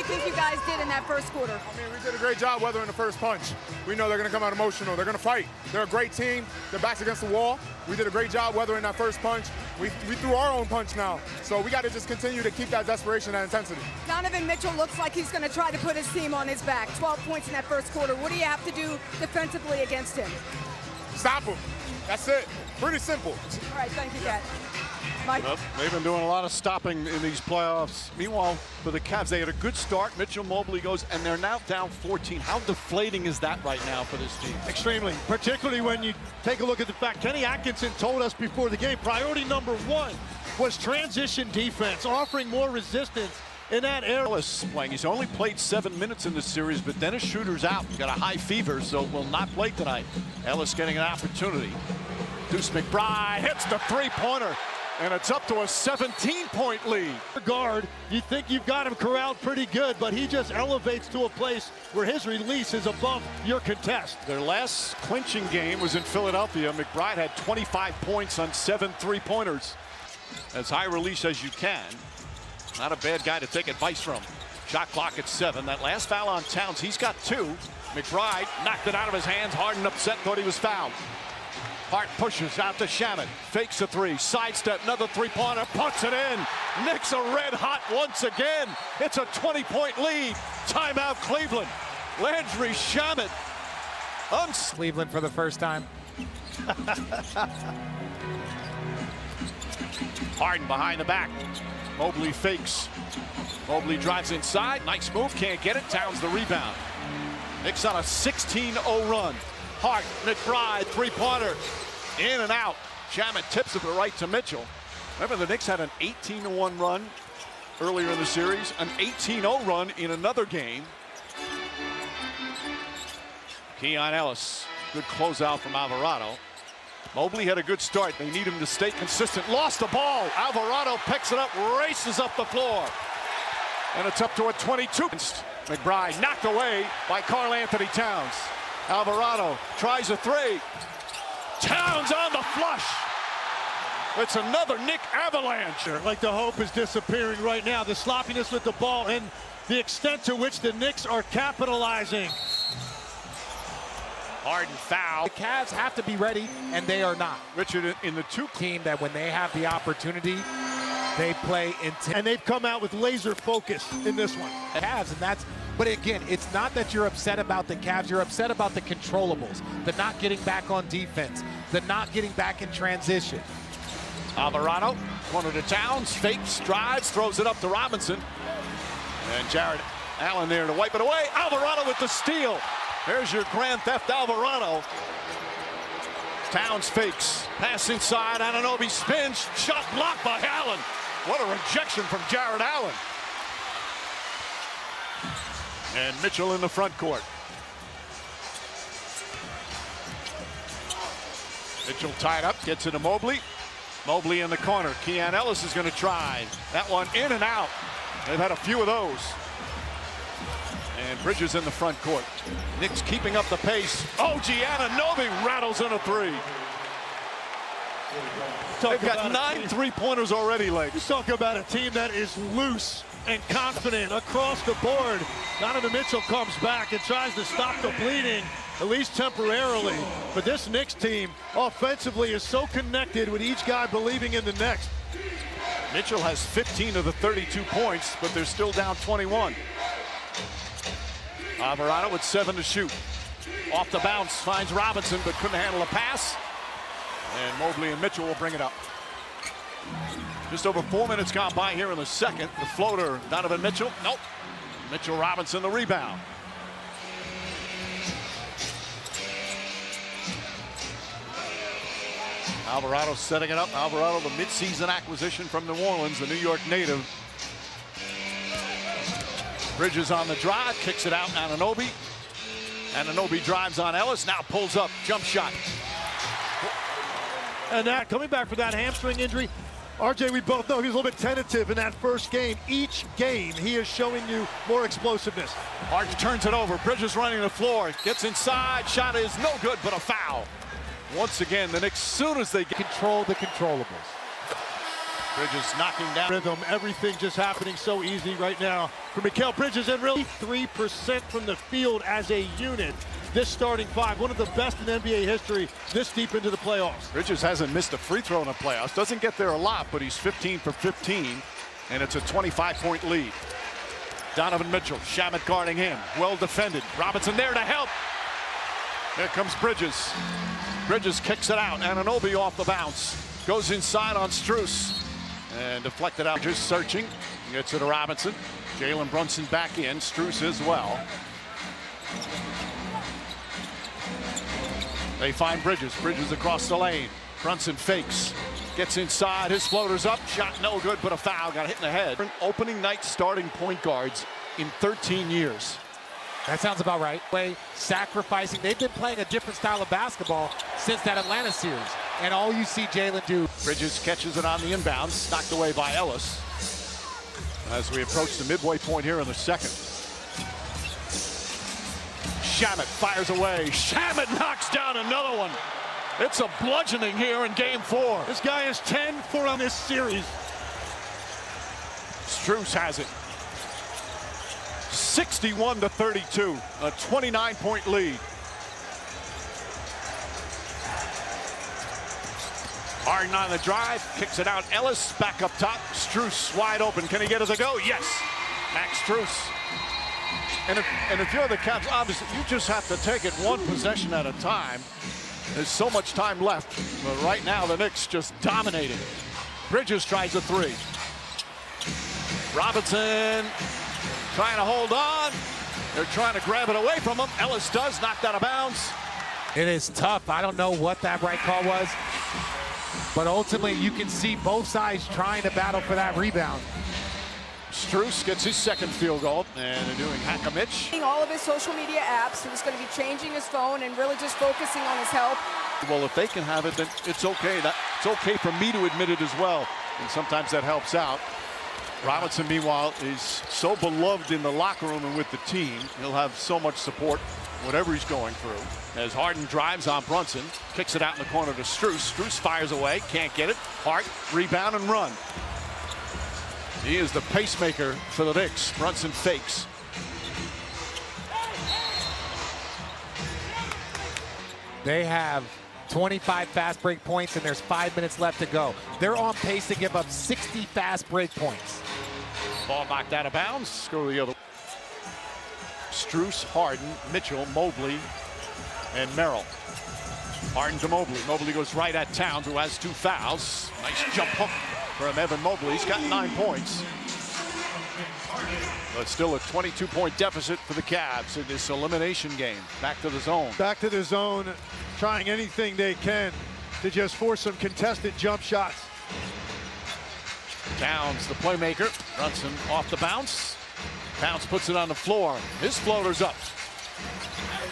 think you guys did in that first quarter? I mean, we did a great job weathering the first punch. We know they're going to come out emotional. They're going to fight. They're a great team. Their backs against the wall. We did a great job weathering that first punch. We threw our own punch now. So we got to just continue to keep that desperation and intensity. Donovan Mitchell looks like he's going to try to put his team on his back. 12 points in that first quarter. What do you have to do defensively against him? Stop him. That's it. Pretty simple. All right, thank you, Kat. Mike? Well, they've been doing a lot of stopping in these playoffs. Meanwhile, for the Cavs, they had a good start. Mitchell Mobley goes, and they're now down 14. How deflating is that right now for this team? Extremely, particularly when you take a look at the fact Kenny Atkinson told us before the game, priority number one was transition defense, offering more resistance in that area. Ellis playing. He's only played 7 minutes in this series, but Dennis Schroeder's out. He's got a high fever, so will not play tonight. Ellis getting an opportunity. Deuce McBride hits the three-pointer, and it's up to a 17-point lead. Guard, you think you've got him corralled pretty good, but he just elevates to a place where his release is above your contest. Their last clinching game was in Philadelphia. McBride had 25 points on 7 three-pointers. As high release as you can. Not a bad guy to take advice from. Shot clock at 7. That last foul on Towns, he's got 2. McBride knocked it out of his hands. Harden upset, thought he was fouled. Hart pushes out to Shamet. Fakes a 3. Sidestep, another three-pointer. Puts it in. Knicks are red hot once again. It's a 20-point lead. Timeout Cleveland. Landry Shamet. Cleveland for the first time. Harden behind the back. Mobley fakes. Mobley drives inside. Nice move. Can't get it. Towns the rebound. Knicks on a 16-0 run. Hart, McBride, three-pointer. In and out. Shamet tips it right to Mitchell. Remember, the Knicks had an 18-1 run earlier in the series. An 18-0 run in another game. Keon Ellis. Good closeout from Alvarado. Mobley had a good start. They need him to stay consistent. Lost the ball. Alvarado picks it up, races up the floor. And it's up to a 22. McBride knocked away by Karl Anthony Towns. Alvarado tries a 3. Towns on the flush. It's another Knick avalanche. Like the hope is disappearing right now. The sloppiness with the ball and the extent to which the Knicks are capitalizing. Harden foul. The Cavs have to be ready, and they are not. Richard, in the two Team that when they have the opportunity, they play intense. And they've come out with laser focus in this one. Cavs, and that's, but again, it's not that you're upset about the Cavs, you're upset about the controllables, the not getting back on defense, the not getting back in transition. Alvarado, corner to Towns, fakes, drives, throws it up to Robinson. And Jared Allen there to wipe it away. Alvarado with the steal. There's your Grand Theft Alvarado. Towns fakes. Pass inside. Anunoby spins. Shot blocked by Allen. What a rejection from Jared Allen. And Mitchell in the front court. Mitchell tied up. Gets it to Mobley. Mobley in the corner. Keon Ellis is going to try. That one in and out. They've had a few of those. And Bridges in the front court. Knicks keeping up the pace. OG Anunoby rattles in a 3. They've got 9 three-pointers already, Legs. Let's talk about a team that is loose and confident across the board. Donovan Mitchell comes back and tries to stop the bleeding, at least temporarily. But this Knicks team offensively is so connected with each guy believing in the next. Mitchell has 15 of the 32 points, but they're still down 21. Alvarado with 7 to shoot. Off the bounce, finds Robinson, but couldn't handle a pass. And Mobley and Mitchell will bring it up. Just over 4 minutes gone by here in the second. The floater, Donovan Mitchell. Nope. Mitchell Robinson, the rebound. Alvarado setting it up. Alvarado, the midseason acquisition from New Orleans, the New York native. Bridges on the drive, kicks it out. Anunoby. Anunoby drives on Ellis, now pulls up, jump shot. And that, coming back for that hamstring injury, RJ, we both know he was a little bit tentative in that first game. Each game, he is showing you more explosiveness. Hart turns it over. Bridges running the floor. Gets inside. Shot is no good, but a foul. Once again, the Knicks, soon as they control the controllables. Bridges knocking down. Rhythm, everything just happening so easy right now for Mikal Bridges, and really 3% from the field as a unit. This starting five, one of the best in NBA history this deep into the playoffs. Bridges hasn't missed a free throw in the playoffs. Doesn't get there a lot, but he's 15 for 15, and it's a 25-point lead. Donovan Mitchell, Shamet guarding him. Well defended. Robinson there to help. Here comes Bridges. Bridges kicks it out. Anunoby off the bounce. Goes inside on Strus. And deflected out. Just searching. Gets it to Robinson. Jalen Brunson back in. Strus as well. They find Bridges. Bridges across the lane. Brunson fakes. Gets inside. His floater's up. Shot no good, but a foul. Got hit in the head. Opening night starting point guards in 13 years. That sounds about right. Sacrificing. They've been playing a different style of basketball since that Atlanta series. And all you see Jalen do. Bridges catches it on the inbounds. Knocked away by Ellis. As we approach the midway point here in the second. Shamet fires away. Shamet knocks down another one. It's a bludgeoning here in game 4. This guy is 10-4 on this series. Strus has it. 61-32, a 29-point lead. Harden on the drive, kicks it out. Ellis back up top. Strus wide open. Can he get it to go? Yes. Max Strus. And if you're the Cavs, obviously you just have to take it one possession at a time. There's so much time left. But right now the Knicks just dominating. Bridges tries a three. Robinson trying to hold on. They're trying to grab it away from him. Ellis does, knocked out of bounds. It is tough. I don't know what that right call was. But ultimately, you can see both sides trying to battle for that rebound. Strus gets his second field goal, and they're doing hack-a-mitch. All of his social media apps. He's going to be changing his phone and really just focusing on his health. Well, if they can have it, then it's okay. It's okay for me to admit it as well. And sometimes that helps out. Robinson, meanwhile, is so beloved in the locker room and with the team. He'll have so much support, whatever he's going through. As Harden drives on Brunson, kicks it out in the corner to Strus. Strus fires away, can't get it. Hart, rebound and run. He is the pacemaker for the Knicks. Brunson fakes. They have 25 fast break points, and there's 5 minutes left to go. They're on pace to give up 60 fast break points. Ball knocked out of bounds. Go to the other. Strus, Harden, Mitchell, Mobley, and Merrill. Harden to Mobley. Mobley goes right at Towns, who has 2 fouls. Nice jump hook from Evan Mobley. He's got 9 points. But still a 22-point deficit for the Cavs in this elimination game. Back to the zone. Back to the zone, trying anything they can to just force some contested jump shots. Towns, the playmaker. Brunson off the bounce. Towns puts it on the floor. His floater's up.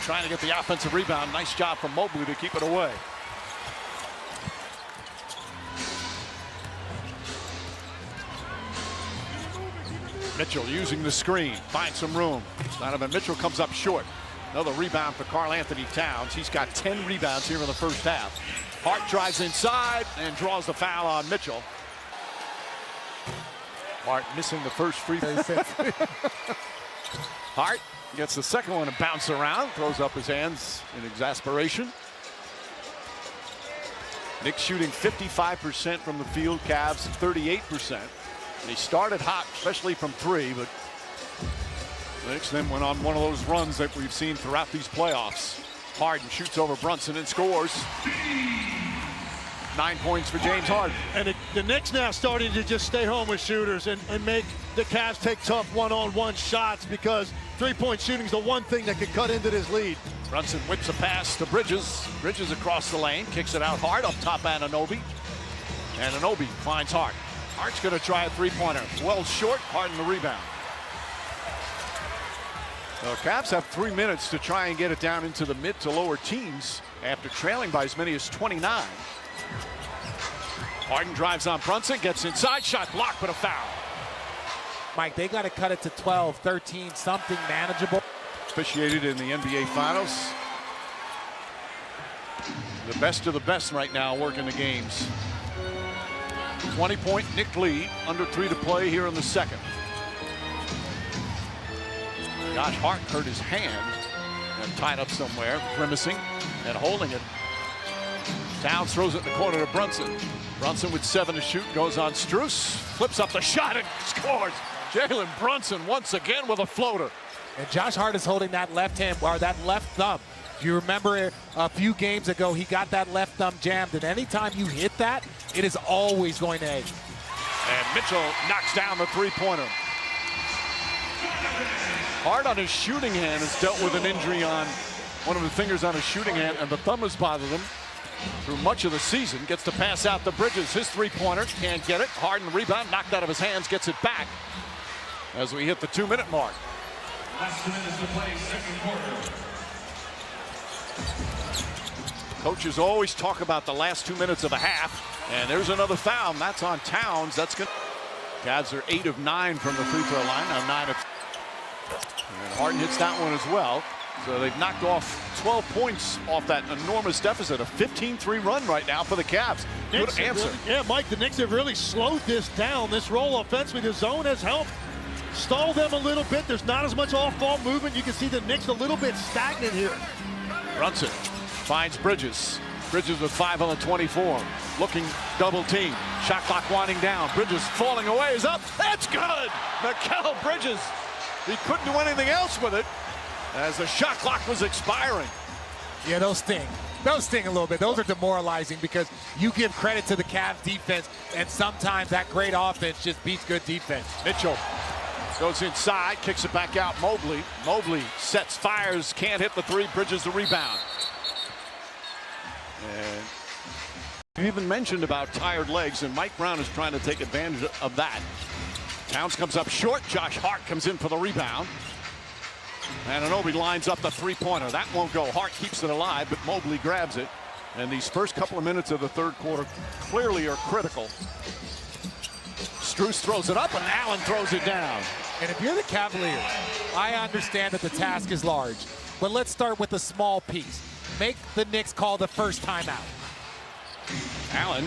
Trying to get the offensive rebound. Nice job from Mobley to keep it away. Mitchell using the screen. Finds some room. Donovan Mitchell comes up short. Another rebound for Karl Anthony Towns. He's got 10 rebounds here in the first half. Hart drives inside and draws the foul on Mitchell. Hart missing the first free throw. Hart gets the second one and bounce around. Throws up his hands in exasperation. Knicks shooting 55% from the field. Cavs 38%. They started hot, especially from 3, but the Knicks then went on one of those runs that we've seen throughout these playoffs. Harden shoots over Brunson and scores. 9 points for James Harden. And the Knicks now starting to just stay home with shooters and make the Cavs take tough one-on-one shots, because three-point shooting is the one thing that could cut into this lead. Brunson whips a pass to Bridges. Bridges across the lane, kicks it out hard up top. Anunoby. Anunoby finds Hart. Hart's going to try a three-pointer. Well short. Harden the rebound. The Cavs have 3 minutes to try and get it down into the mid to lower teens after trailing by as many as 29. Harden drives on Brunson, gets inside, shot blocked, but a foul. Mike, they got to cut it to 12, 13, something manageable. Officiated in the NBA Finals. The best of the best right now working the games. 20-point Knicks lead, under 3 to play here in the second. Josh Hart hurt his hand and tied up somewhere, grimacing and holding it. Towns throws it in the corner to Brunson. Brunson with 7 to shoot, goes on Strus, flips up the shot and scores. Jalen Brunson once again with a floater. And Josh Hart is holding that left hand, or that left thumb. If you remember a few games ago, he got that left thumb jammed, and anytime you hit that, it is always going to ache. And Mitchell knocks down the three-pointer. Hart on his shooting hand has dealt with an injury on one of the fingers on his shooting hand, and the thumb has bothered him through much of the season. Gets to pass out to Bridges. His three-pointer, can't get it. Harden the rebound, knocked out of his hands, gets it back as we hit the 2-minute mark. Last 2 minutes to play, second quarter. Coaches always talk about the last 2 minutes of a half, and there's another foul. That's on Towns. That's good. Cavs are 8 of 9 from the free throw line. Now 9 of. And Harden hits that one as well. So they've knocked off 12 points off that enormous deficit. A 15-3 run right now for the Cavs. Good answer. Really, yeah, Mike, the Knicks have really slowed this down. This roll offensively, the zone has helped stall them a little bit. There's not as much off-ball movement. You can see the Knicks a little bit stagnant here. Brunson finds Bridges. Bridges with 5 on the 24. Looking double team. Shot clock winding down. Bridges falling away is up. That's good. Mikal Bridges. He couldn't do anything else with it as the shot clock was expiring. Yeah, those sting. Those sting a little bit. Those are demoralizing because you give credit to the Cavs defense, and sometimes that great offense just beats good defense. Mitchell goes inside, kicks it back out. Mobley. Mobley sets, fires, can't hit the three. Bridges the rebound. And you even mentioned about tired legs, and Mike Brown is trying to take advantage of that. Towns comes up short. Josh Hart comes in for the rebound. Anunoby lines up the three-pointer. That won't go. Hart keeps it alive, but Mobley grabs it. And these first couple of minutes of the third quarter clearly are critical. Strus throws it up, and Allen throws it down. And if you're the Cavaliers, I understand that the task is large, but let's start with a small piece. Make the Knicks call the first timeout. Allen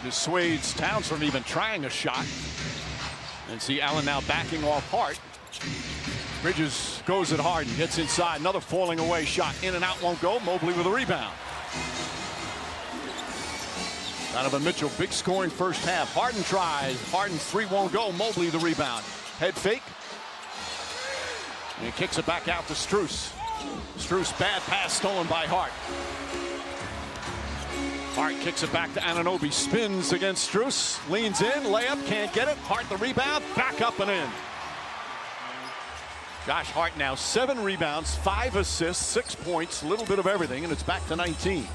dissuades Towns from even trying a shot. And see Allen now backing off Hart. Bridges goes at Harden, gets inside, another falling away shot, in and out, won't go. Mobley with a rebound. Donovan Mitchell, big scoring first half. Harden tries, Harden's three won't go. Mobley the rebound. Head fake. And he kicks it back out to Strus. Strus, bad pass stolen by Hart. Hart kicks it back to Anunoby, spins against Strus, leans in, layup, can't get it. Hart the rebound, back up and in. Josh Hart now 7 rebounds, 5 assists, 6 points, a little bit of everything, and it's back to 19.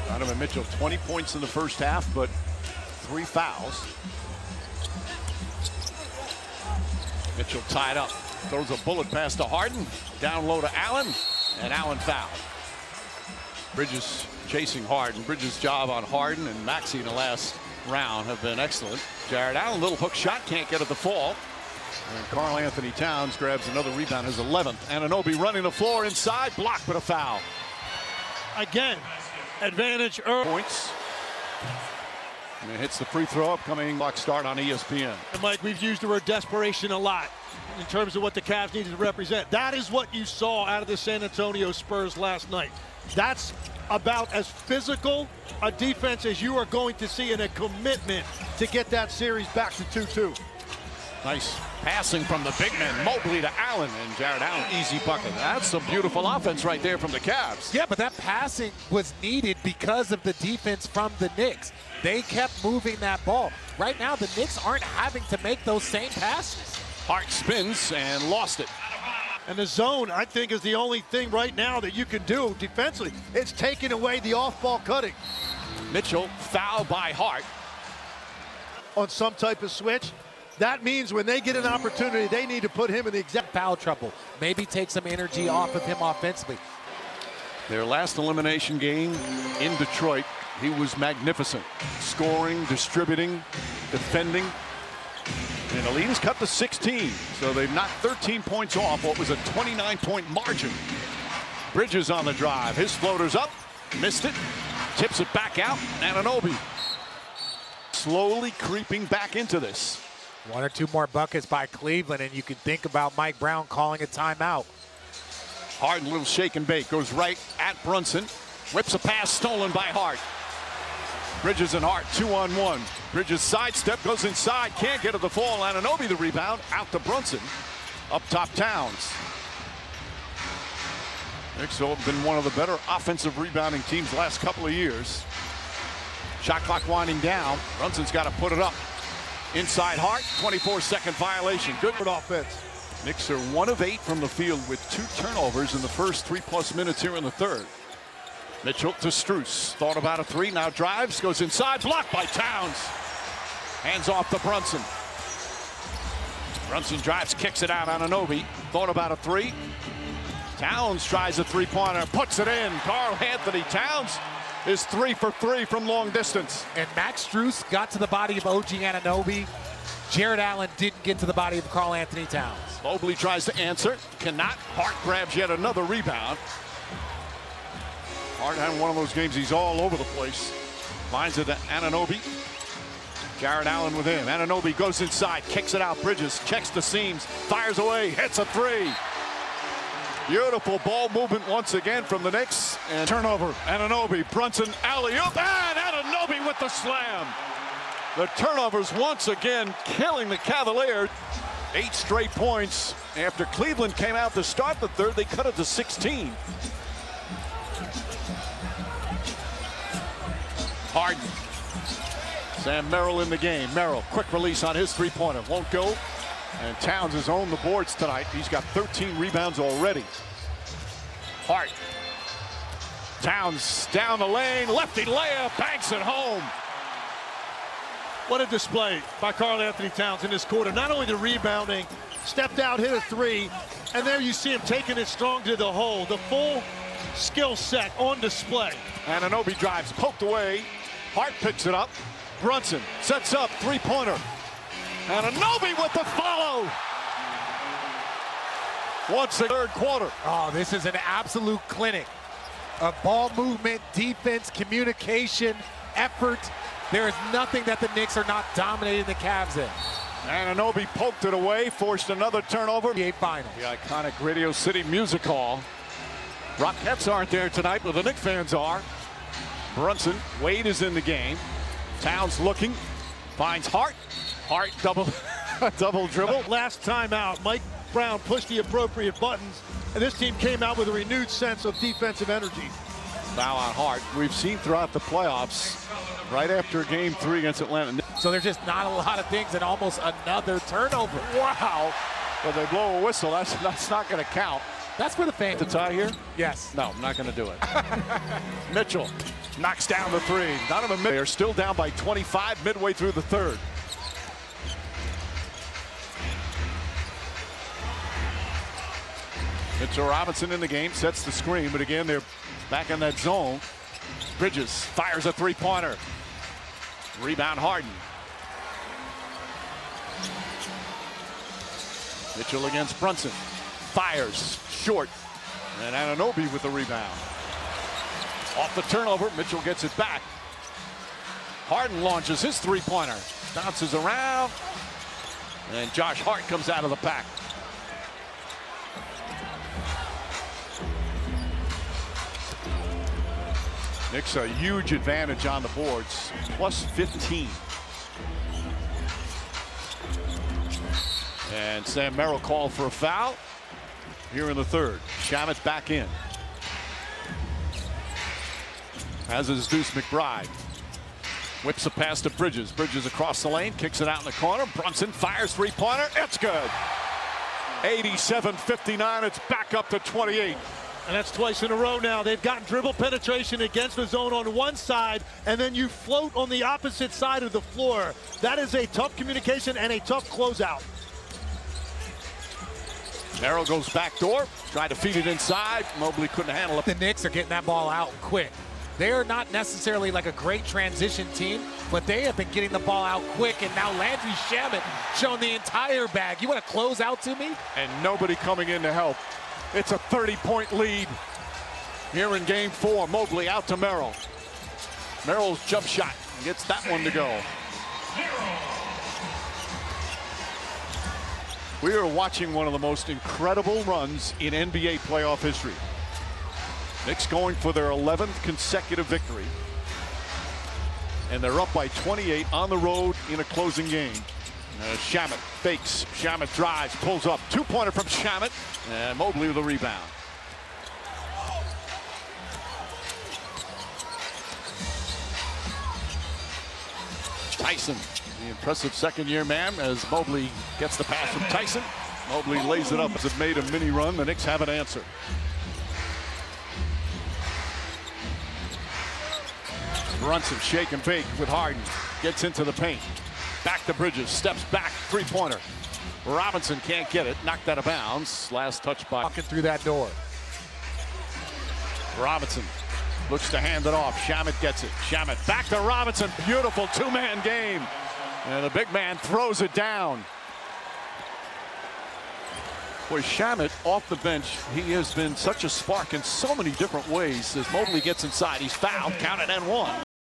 Donovan Mitchell, 20 points in the first half, but 3 fouls. Mitchell tied up, throws a bullet pass to Harden, down low to Allen, and Allen fouled. Bridges chasing Harden. Bridges' job on Harden and Maxey in the last round have been excellent. Jared Allen, little hook shot, can't get it to fall. And Karl Anthony Towns grabs another rebound, his 11th. Anunoby running the floor inside, blocked but a foul. Again, advantage early. Points. And it hits the free throw, upcoming clock start on ESPN. And Mike, we've used the word desperation a lot in terms of what the Cavs needed to represent. That is what you saw out of the San Antonio Spurs last night. That's about as physical a defense as you are going to see, and a commitment to get that series back to 2-2. Nice passing from the big man, Mobley to Allen, and Jared Allen, easy bucket. That's some beautiful offense right there from the Cavs. Yeah, but that passing was needed because of the defense from the Knicks. They kept moving that ball. Right now, the Knicks aren't having to make those same passes. Hart spins and lost it. And the zone, I think, is the only thing right now that you can do defensively. It's taking away the off-ball cutting. Mitchell fouled by Hart. On some type of switch, that means when they get an opportunity, they need to put him in the exact Foul trouble. Maybe take some energy off of him offensively. Their last elimination game in Detroit, he was magnificent. Scoring, distributing, defending. And the lead is cut to 16. So they've knocked 13 points off what was a 29-point margin. Bridges on the drive. His floater's up. Missed it. Tips it back out. Anunoby slowly creeping back into this. 1 or 2 more buckets by Cleveland, and you can think about Mike Brown calling a timeout. Harden, little shake and bake, goes right at Brunson. Whips a pass stolen by Hart. Bridges and Hart 2-on-1. Bridges sidestep, goes inside, can't get to the fall. Anunoby the rebound, out to Brunson. Up top, Towns. Knicks have been one of the better offensive rebounding teams the last couple of years. Shot clock winding down. Brunson's got to put it up. Inside Hart, 24-second violation. Good offense. Knicks are 1 of 8 from the field with 2 turnovers in the first 3+ minutes here in the third. Mitchell to Strus. Thought about a 3, now drives, goes inside, blocked by Towns. Hands off to Brunson. Brunson drives, kicks it out. Anunoby. Thought about a 3. Towns tries a 3-pointer, puts it in. Karl Anthony Towns is 3 for 3 from long distance. And Max Strus got to the body of OG Anunoby. Jared Allen didn't get to the body of Karl Anthony Towns. Mobley tries to answer, cannot. Hart grabs yet another rebound. Hart having one of those games, he's all over the place. Finds it to Anunoby. Jared Allen with him. Anunoby goes inside, kicks it out. Bridges checks the seams, fires away, hits a 3. Beautiful ball movement once again from the Knicks. And turnover. Anunoby, Brunson, alley-oop, and Anunoby with the slam. The turnovers once again killing the Cavaliers. 8 straight points. After Cleveland came out to start the third, they cut it to 16. Harden. Sam Merrill in the game. Merrill, quick release on his 3-pointer. Won't go. And Towns has owned the boards tonight. He's got 13 rebounds already. Hart. Towns down the lane. Lefty layup. Banks it home. What a display by Karl Anthony Towns in this quarter. Not only the rebounding, stepped out, hit a 3, and there you see him taking it strong to the hole. The full skill set on display. Anunoby drives, poked away. Hart picks it up. Brunson sets up, 3-pointer. Anunoby with the follow. Once the third quarter. Oh, this is an absolute clinic of ball movement, defense, communication, effort. There is nothing that the Knicks are not dominating the Cavs in. Anunoby poked it away, forced another turnover. The Finals. The iconic Radio City Music Hall. Rockettes aren't there tonight, but the Knicks fans are. Brunson, Wade is in the game. Towns looking, finds Hart. Hart double dribble. Last time out, Mike Brown pushed the appropriate buttons, and this team came out with a renewed sense of defensive energy. Foul on Hart. We've seen throughout the playoffs, right after game 3 against Atlanta. So there's just not a lot of things, and almost another turnover. Wow. Well, they blow a whistle. That's not going to count. That's for the fans. To tie here? Yes. No, I'm not going to do it. Mitchell knocks down the 3. Donovan Mitchell. They are still down by 25 midway through the third. Mitchell Robinson in the game, sets the screen, but again, they're back in that zone. Bridges fires a 3-pointer. Rebound Harden. Mitchell against Brunson. Fires short. And Anunoby with the rebound. Off the turnover, Mitchell gets it back. Harden launches his 3-pointer. Bounces around. And Josh Hart comes out of the pack. Knicks a huge advantage on the boards, plus 15. And Sam Merrill called for a foul here in the third. Shamet back in. As is Deuce McBride. Whips a pass to Bridges. Bridges across the lane, kicks it out in the corner. Brunson fires 3-pointer. It's good. 87-59. It's back up to 28. And that's twice in a row now. They've gotten dribble penetration against the zone on one side, and then you float on the opposite side of the floor. That is a tough communication and a tough closeout. Merrill goes back door, tried to feed it inside. Mobley couldn't handle it. The Knicks are getting that ball out quick. They are not necessarily like a great transition team, but they have been getting the ball out quick, and now Landry Shamet showing the entire bag. You want to close out to me? And nobody coming in to help. It's a 30-point lead here in game 4. Mobley out to Merrill. Merrill's jump shot gets that one to go. We are watching one of the most incredible runs in NBA playoff history. Knicks going for their 11th consecutive victory. And they're up by 28 on the road in a closing game. Shamet fakes. Shamet drives, pulls up. Two-pointer from Shamet. And Mobley with the rebound. Tyson, the impressive second-year man, as Mobley gets the pass from Tyson. Mobley lays it up as it made a mini run. The Knicks have an answer. Brunson shake and bake with Harden. Gets into the paint. Back to Bridges. Steps back. Three-pointer. Robinson can't get it. Knocked out of bounds. Last touch by. Walking through that door. Robinson looks to hand it off. Shamet gets it. Shamet back to Robinson. Beautiful two-man game. And the big man throws it down. Boy, Shamet off the bench, he has been such a spark in so many different ways. As Mobley gets inside, he's fouled, counted and one.